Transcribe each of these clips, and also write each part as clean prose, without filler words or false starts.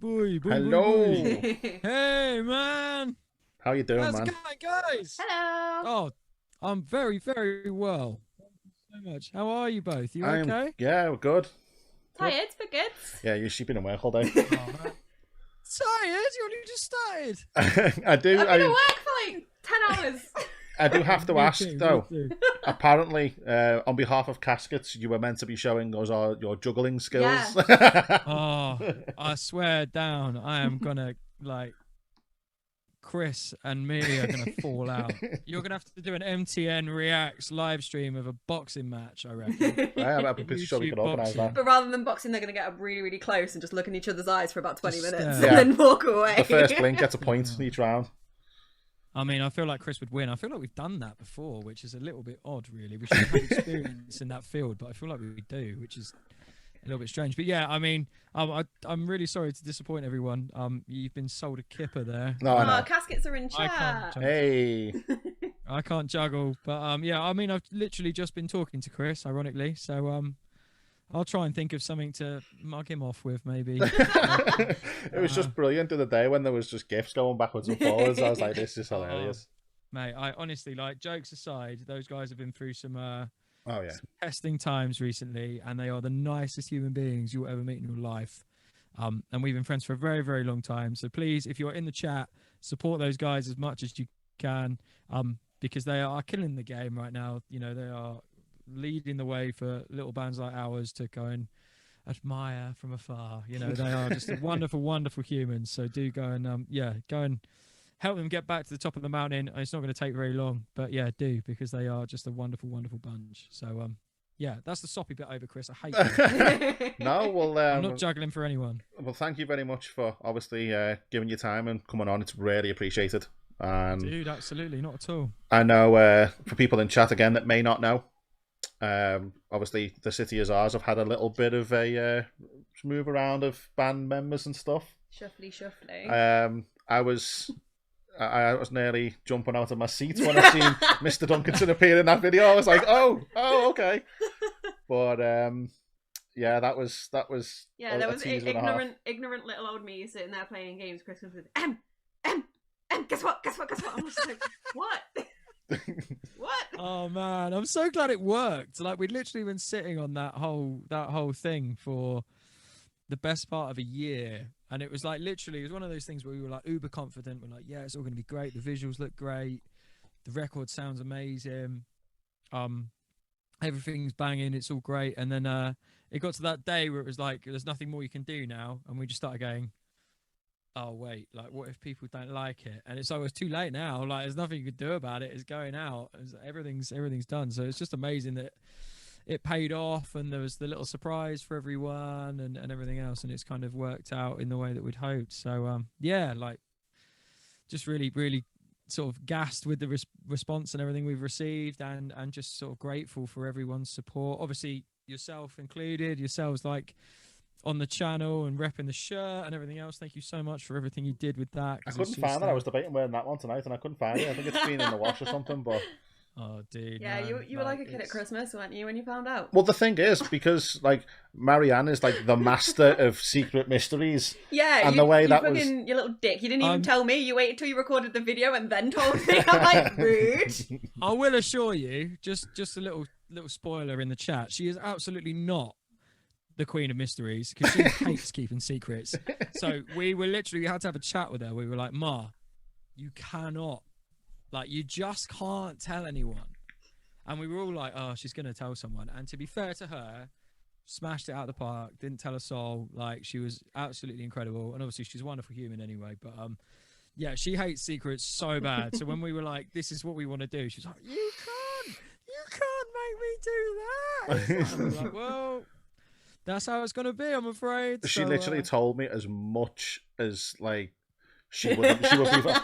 boy. Hello. Hey, man. How you doing, How's man? it going, guys? Hello. Oh, I'm very, very well. Thank you so much. How are you both? You okay? Yeah, we're good. Tired, but good. Yeah, you've been at work all day. Oh, man. Tired? You only just started. I've been at work for like 10 hours. I do have to Me ask, too, though. me too. Apparently, on behalf of Caskets, you were meant to be showing us your juggling skills. Oh, I swear down, I am gonna Chris and me are gonna fall out. You're gonna have to do an MTN Reacts live stream of a boxing match, I reckon. I'm pretty sure we can organise that. But rather than boxing, they're going to get up really, really close and just look in each other's eyes for about 20 Just minutes stare. and then walk away. The first blink gets a point each round. I mean, I feel like Chris would win. I feel like we've done that before, which is a little bit odd, really. We should have experience in that field, but I feel like we do, which is a little bit strange. But yeah, I mean, I'm really sorry to disappoint everyone. You've been sold a kipper there. No, I know. Caskets are in chat. Hey. I can't juggle, but yeah, I mean, I've literally just been talking to Chris, ironically, so I'll try and think of something to mug him off with, maybe. It was just brilliant the other day when there was just gifts going backwards and forwards. I was like, this is hilarious. Mate, I honestly, like, jokes aside, those guys have been through some Oh, yeah. some testing times recently, and they are the nicest human beings you'll ever meet in your life. And we've been friends for a very, very long time. So please, if you're in the chat, support those guys as much as you can, because they are killing the game right now. You know, they are leading the way for little bands like ours to go and admire from afar. You know, they are just a wonderful, wonderful humans. So do go and go and help them get back to the top of the mountain. It's not going to take very long, but yeah, do, because they are just a wonderful, wonderful bunch. So yeah, that's the soppy bit over, Chris. I hate you. No, well, I'm not juggling for anyone. Well, thank you very much for obviously giving your time and coming on. It's really appreciated. Dude, absolutely, not at all. I know for people in chat again that may not know, obviously Thecityisours have had a little bit of a move around of band members and stuff. Shuffly. I was nearly jumping out of my seat when I seen Mr. Duncanson appear in that video. I was like, oh, okay. But yeah, that was yeah, there was ignorant little old me sitting there playing games. Chris was with guess what? I'm just like, what? What? Oh man, I'm so glad it worked. Like, we'd literally been sitting on that whole thing for the best part of a year, and it was like, literally, it was one of those things where we were like uber confident. We're like, yeah, it's all going to be great. The visuals look great. The record sounds amazing. Everything's banging. It's all great. And then it got to that day where it was like, there's nothing more you can do now, and we just started going, oh wait, like, what if people don't like it? And it's like, it's too late now. Like, there's nothing you could do about it. It's going out. Everything's done. So it's just amazing that it paid off, and there was the little surprise for everyone and everything else, and it's kind of worked out in the way that we'd hoped. So yeah, like, just really, really sort of gassed with the response and everything we've received, and just sort of grateful for everyone's support. Obviously, yourself included, yourselves like on the channel and repping the shirt and everything else. Thank you so much for everything you did with that. I couldn't find it. I was debating wearing that one tonight, and I couldn't find it. I think it's been in the wash or something, but... Oh, dude. Yeah, man, you were like a kid at Christmas, weren't you, when you found out? Well, the thing is, because like Marianne is like the master of secret mysteries. Yeah, and the way that was... was... You little dick. You didn't even tell me. You waited till you recorded the video and then told me. I'm like, rude. I will assure you, just a little spoiler in the chat, she is absolutely not the Queen of Mysteries, because she hates keeping secrets. So we had to have a chat with her. We were like, Ma, you cannot, like, you just can't tell anyone. And we were all like, oh, she's going to tell someone. And to be fair to her, smashed it out of the park, didn't tell a soul. Like, she was absolutely incredible. And obviously she's a wonderful human anyway. But yeah, she hates secrets so bad. So when we were like, this is what we want to do, she's like, you can't make me do that. And we were like, well, that's how it's going to be, I'm afraid. She literally told me as much as, like, she would be.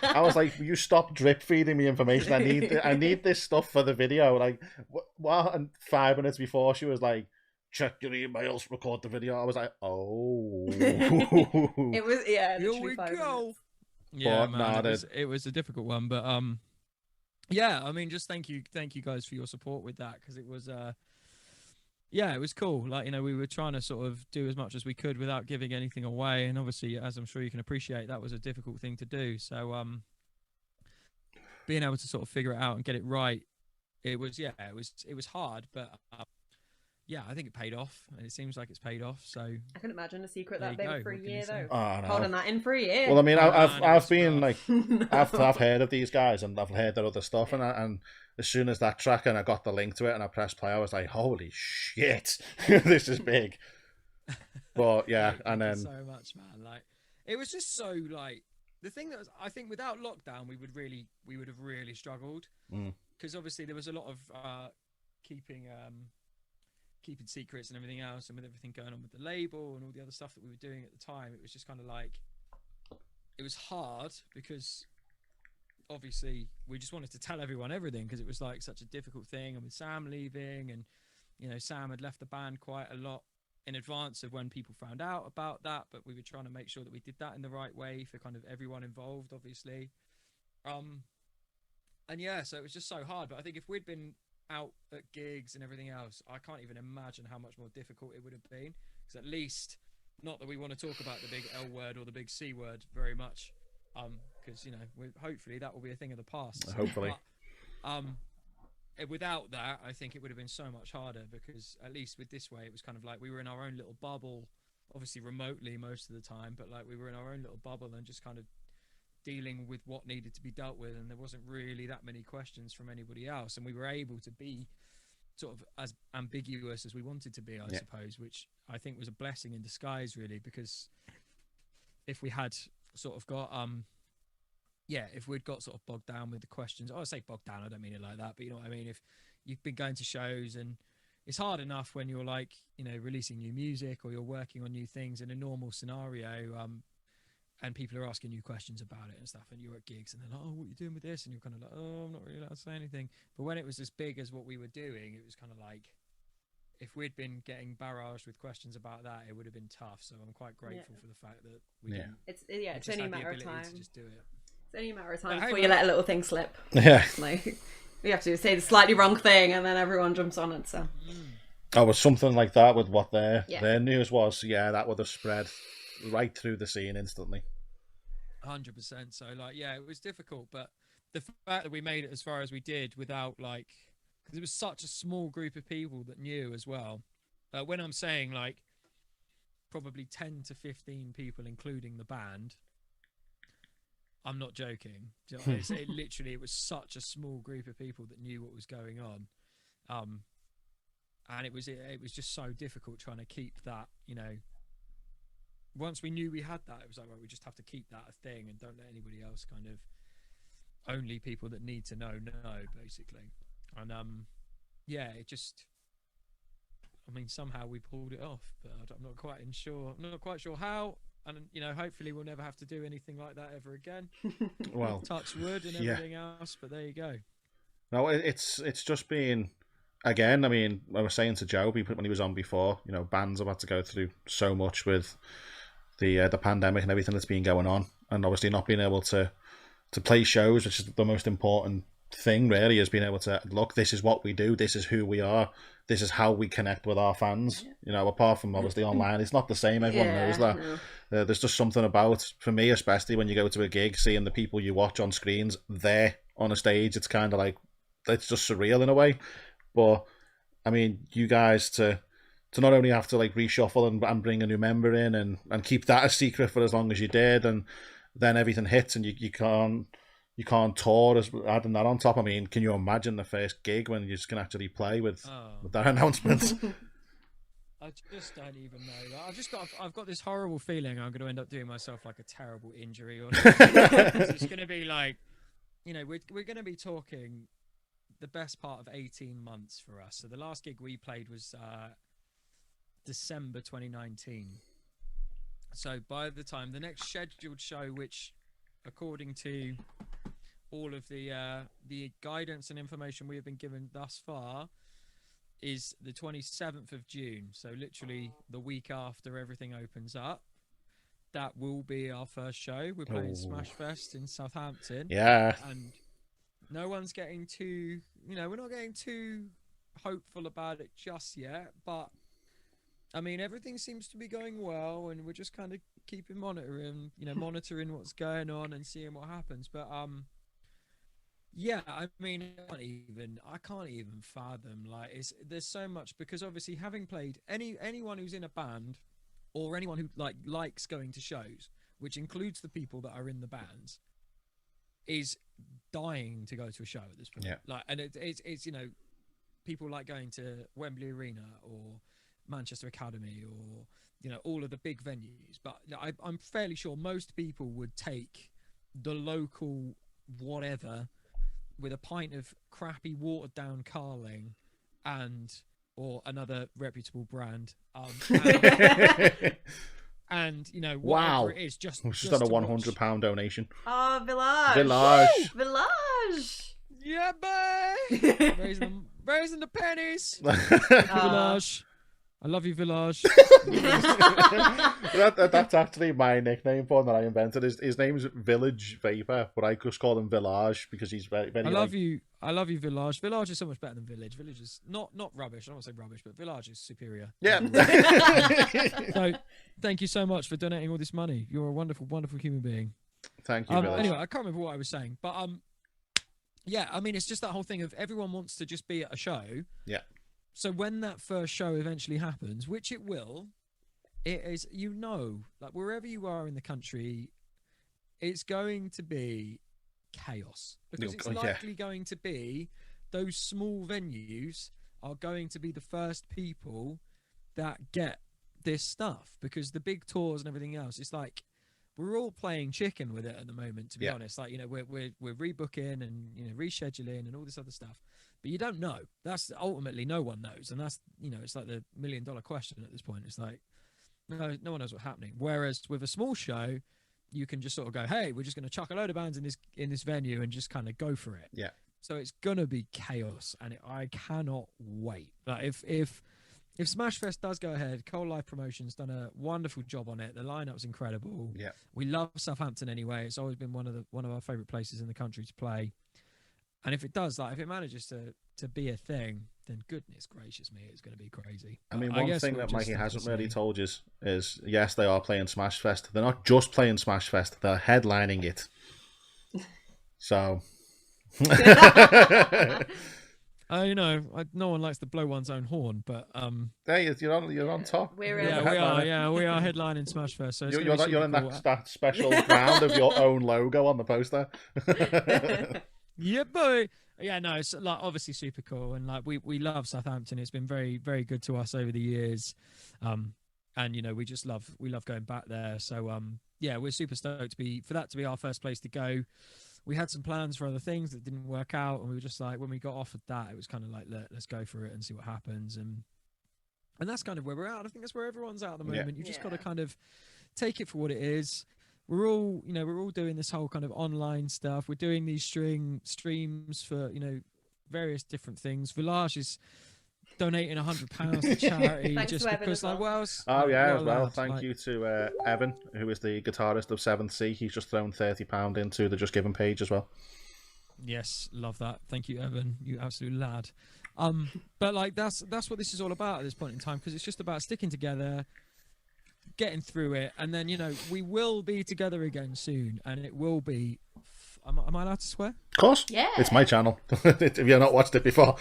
I was like, you stop drip feeding me information. I need this stuff for the video. Like, what? And 5 minutes before, she was like, check your emails, record the video. I was like, oh. It was, yeah, here we go. Yeah, man, it was a difficult one, but yeah, I mean, just thank you guys for your support with that, because it was yeah, it was cool. Like, you know, we were trying to sort of do as much as we could without giving anything away, and obviously, as I'm sure you can appreciate, that was a difficult thing to do. So being able to sort of figure it out and get it right, it was hard, but yeah, I think it paid off, and it seems like it's paid off. So I couldn't imagine a secret there that you big go. for a What can you year say? though. Oh, no. Holding that in for a year. Well, I mean, Oh, I've man, it was been rough. like, I've heard of these guys and I've heard their other stuff, and as soon as that track and I got the link to it and I pressed play, I was like, holy shit, this is big. But yeah, Mate, and thank you then so much, man. Like, it was just so like the thing that was, I think without lockdown we would have really struggled, because obviously there was a lot of keeping secrets and everything else, and with everything going on with the label and all the other stuff that we were doing at the time, it was just kind of like, it was hard because obviously we just wanted to tell everyone everything, because it was like such a difficult thing, and with Sam leaving, and you know, Sam had left the band quite a lot in advance of when people found out about that, but we were trying to make sure that we did that in the right way for kind of everyone involved, obviously. And yeah, so it was just so hard. But I think if we'd been out at gigs and everything else, I can't even imagine how much more difficult it would have been, because at least, not that we want to talk about the big L word or the big C word very much, because you know, hopefully that will be a thing of the past. Hopefully. But, without that, I think it would have been so much harder, because at least with this way, it was kind of like we were in our own little bubble, obviously remotely most of the time, but like we were in our own little bubble and just kind of dealing with what needed to be dealt with, and there wasn't really that many questions from anybody else, and we were able to be sort of as ambiguous as we wanted to be, I suppose, which I think was a blessing in disguise, really, because if we had sort of got if we'd got sort of bogged down with the questions, I say bogged down, I don't mean it like that, but you know what I mean, if you've been going to shows, and it's hard enough when you're like, you know, releasing new music or you're working on new things in a normal scenario, and people are asking you questions about it and stuff, and you're at gigs and they're like, oh, what are you doing with this? And you're kind of like, oh, I'm not really allowed to say anything. But when it was as big as what we were doing, it was kind of like, if we'd been getting barraged with questions about that, it would have been tough. So I'm quite grateful for the fact that we didn't. It's only a matter of time. To just do it. It's only a matter of time before you let a little thing slip. Yeah. Like, you have to say the slightly wrong thing and then everyone jumps on it. So oh, was something like that with what their news was, that would have spread right through the scene instantly. 100%. So like, yeah, it was difficult, but the fact that we made it as far as we did without like, because it was such a small group of people that knew as well. When I'm saying like probably 10 to 15 people, including the band, I'm not joking. It literally, it was such a small group of people that knew what was going on. And it was just so difficult trying to keep that, you know, once we knew we had that, it was like, well, we just have to keep that a thing and don't let anybody else kind of, only people that need to know, basically. And it just, I mean, somehow we pulled it off, but I'm not quite sure how. And you know, hopefully we'll never have to do anything like that ever again. Well, touch wood and everything else, but there you go. No, it's just been, again, I mean, I was saying to Joe when he was on before, you know, bands have had to go through so much with the pandemic and everything that's been going on, and obviously not being able to play shows, which is the most important thing really, is being able to look, this is what we do, this is who we are, this is how we connect with our fans. You know, apart from obviously online, it's not the same. Everyone knows that. No. There's just something about, for me especially, when you go to a gig, seeing the people you watch on screens there on a stage, it's kind of like, it's just surreal in a way. But I mean, you guys to not only have to like reshuffle and bring a new member in and keep that a secret for as long as you did, and then everything hits and you can't tour, as adding that on top. I mean, can you imagine the first gig when you just can actually play with that announcement? I just don't even know. I've got this horrible feeling I'm going to end up doing myself like a terrible injury or something. It's going to be like, you know, we're going to be talking the best part of 18 months for us. So the last gig we played was December 2019. So by the time the next scheduled show, which according to all of the guidance and information we have been given thus far, is the 27th of June. So literally the week after everything opens up. That will be our first show. We're playing Smashfest in Southampton. Yeah. And no one's getting too, you know, we're not getting too hopeful about it just yet, but I mean, everything seems to be going well, and we're just kind of keeping monitoring what's going on and seeing what happens. But yeah, I mean, I can't even fathom, like, there's so much, because obviously having played anyone who's in a band or anyone who likes going to shows, which includes the people that are in the bands, is dying to go to a show at this point. Yeah. Like, and it's people like going to Wembley Arena or Manchester Academy or all of the big venues, but I'm fairly sure most people would take the local whatever with a pint of crappy watered down Carling or another reputable brand and whatever it is, just done a £100 donation. Oh, Village. Yeah, babe. raising the pennies. Village. I love you, Village. That's actually my nickname for him that I invented. His name is Village Vapor, but I just call him Village because he's very, very. I love you, Village. Village is so much better than Village. Village is not rubbish. I don't want to say rubbish, but Village is superior. Yeah. So, thank you so much for donating all this money. You're a wonderful, wonderful human being. Thank you, Village. Anyway, I can't remember what I was saying, but yeah, I mean, it's just that whole thing of everyone wants to just be at a show. Yeah. So when that first show eventually happens, which it will, it is, like wherever you are in the country, it's going to be chaos, because it's likely going to be those small venues are going to be the first people that get this stuff, because the big tours and everything else, it's like we're all playing chicken with it at the moment, to be honest. Like, we're rebooking and rescheduling and all this other stuff, but you don't know. That's ultimately, no one knows, and that's it's like the $1 million question at this point. It's like no one knows what's happening. Whereas with a small show, you can just sort of go, hey, we're just going to chuck a load of bands in this venue and just kind of go for it. Yeah. So it's gonna be chaos, and I cannot wait. Like if Smashfest does go ahead, Coal Life Promotions done a wonderful job on it. The lineup's incredible. Yeah, we love Southampton anyway. It's always been one of our favourite places in the country to play. And if it does, if it manages to be a thing, then goodness gracious me, it's going to be crazy. I mean, one thing that Mikey hasn't really told you is, yes, they are playing Smashfest. They're not just playing Smashfest; they're headlining it. So. No one likes to blow one's own horn, but hey, you're on top. We are headlining Smashfest. So you're in that special round of your own logo on the poster. Yeah, boy. Yeah, no, it's like obviously super cool, and like we love Southampton. It's been very, very good to us over the years, and we love going back there. So yeah, we're super stoked for that to be our first place to go. We had some plans for other things that didn't work out, and we were just like, when we got offered that, it was kind of like, let's go for it and see what happens. And that's kind of where we're at. I think that's where everyone's at the moment. You just got to kind of take it for what it is. We're all doing this whole kind of online stuff. We're doing these streams for, various different things. Village is donating £100 to charity just because, like, Thank you to Evan, who is the guitarist of Seventh Sea. He's just thrown £30 into the Just Giving page as well. Yes, love that. Thank you, Evan. You absolute lad. But like that's what this is all about at this point in time, because it's just about sticking together, getting through it, and then we will be together again soon, and it will be. Am I allowed to swear? Of course. Yeah. It's my channel. If you've not watched it before.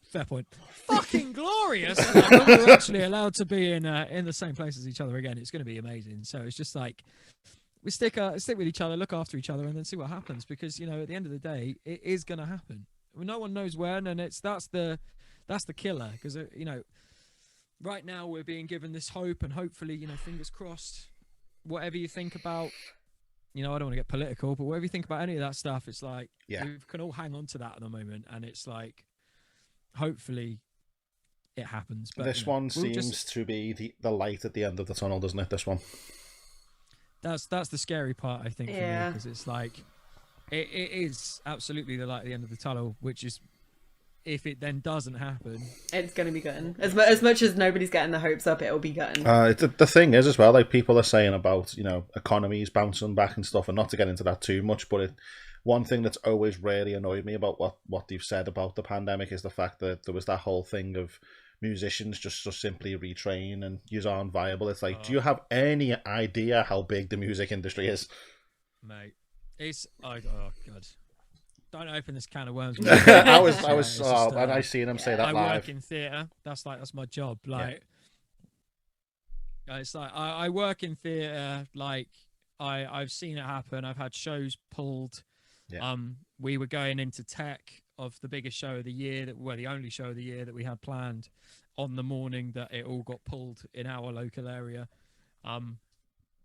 Fair point. Fucking glorious! When we're actually allowed to be in the same place as each other again, it's going to be amazing. So it's just like we stick with each other, look after each other, and then see what happens. Because at the end of the day, it is going to happen. No one knows when, and that's the killer. Because right now we're being given this hope, and hopefully, fingers crossed. Whatever you think about, I don't want to get political, but whatever you think about any of that stuff, it's like we can all hang on to that at the moment, and it's like. Hopefully it happens. But this one seems to be the light at the end of the tunnel, doesn't it? This one. That's the scary part, I think, for me, because it's like it is absolutely the light at the end of the tunnel, which is if it then doesn't happen, it's going to be gutting. As much as nobody's getting the hopes up, it'll be gutting. The thing is as well, like people are saying about, you know, economies bouncing back and stuff, and not to get into that too much, but one thing that's always really annoyed me about what they've said about the pandemic is the fact that there was that whole thing of musicians just simply retrain and use aren't viable. It's like, do you have any idea how big the music industry is? Mate, it's oh god. Don't open this can of worms. I seen him say that live. I work in theatre. That's my job. Like, it's like I work in theatre. Like, I've seen it happen. I've had shows pulled. Yeah. We were going into tech of the biggest show of the year, the only show of the year that we had planned, on the morning that it all got pulled in our local area. And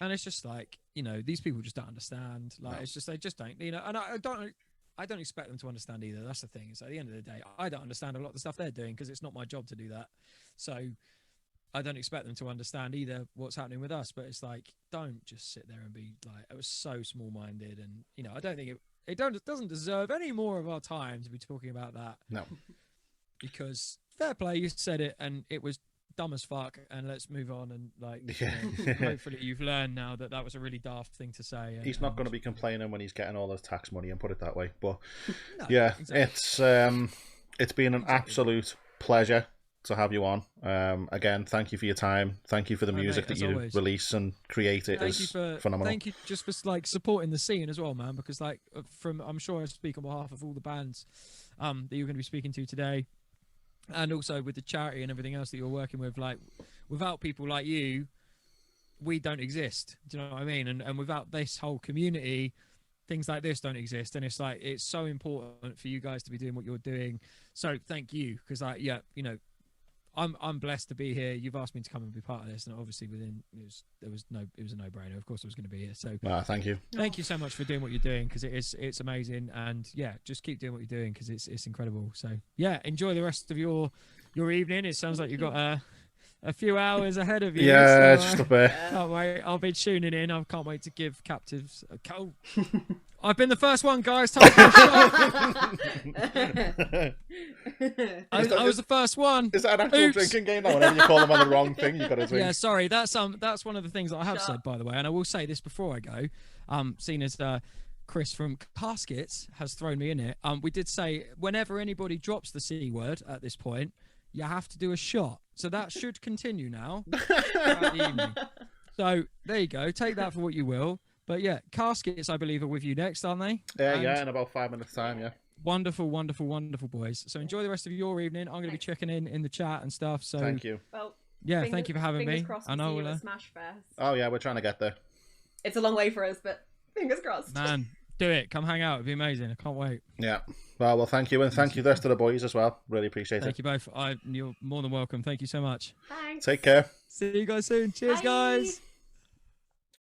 it's just like, you know, these people just don't understand. Like, it's just, they just don't, you know, and I don't expect them to understand either. That's the thing. So at the end of the day, I don't understand a lot of the stuff they're doing because it's not my job to do that. So I don't expect them to understand either what's happening with us. But it's like, don't just sit there and be like, it was so small-minded, and you know, I don't think it doesn't deserve any more of our time to be talking about that. No, because fair play, you said it, and it was dumb as fuck, and let's move on. And like, you know, hopefully you've learned now that was a really daft thing to say. He's not going to be complaining when he's getting all his tax money, and put it that way. But no, yeah, exactly. It's been an absolute pleasure to have you on. Again, thank you for your time. Thank you for the music that you release and create. It is phenomenal. Thank you just for like supporting the scene as well, man. Because like, I'm sure I speak on behalf of all the bands that you're going to be speaking to today. And also with the charity and everything else that you're working with, like, without people like you, we don't exist. Do you know what I mean? And without this whole community, things like this don't exist. And it's like, it's so important for you guys to be doing what you're doing. So thank you. Because you know, I'm blessed to be here. You've asked me to come and be part of this, and obviously it was a no-brainer. Of course I was going to be here. So thank you. Thank you so much for doing what you're doing, because it's amazing. And yeah, just keep doing what you're doing, because it's incredible. So yeah, enjoy the rest of your evening. It sounds like you've got a few hours ahead of you. Yeah, so, just a bit. Can't wait. I'll be tuning in. I can't wait to give captives a cold. I've been the first one, guys. Time for the show. I was the first one. Is that an actual drinking game now? Whenever you call them on the wrong thing, you've got to drink. Yeah, sorry. That's one of the things that I have said, by the way, and I will say this before I go. Seeing as Chris from Caskets has thrown me in it, we did say whenever anybody drops the C word at this point, you have to do a shot. So that should continue now throughout the evening. So there you go. Take that for what you will. But yeah, Caskets, I believe, are with you next, aren't they? Yeah, in about 5 minutes' time, yeah. Wonderful, wonderful, wonderful, boys. So enjoy the rest of your evening. I'm going to be checking in the chat and stuff. So thank you. Well, yeah, thank you for having me. I know we'll Smash Fest. Oh yeah, we're trying to get there. It's a long way for us, but fingers crossed. Man, do it. Come hang out. It'd be amazing. I can't wait. Yeah. Well, thank you, and thank you the rest of the boys as well. Really appreciate it. Thank you both. You're more than welcome. Thank you so much. Thanks. Take care. See you guys soon. Cheers, Bye. guys.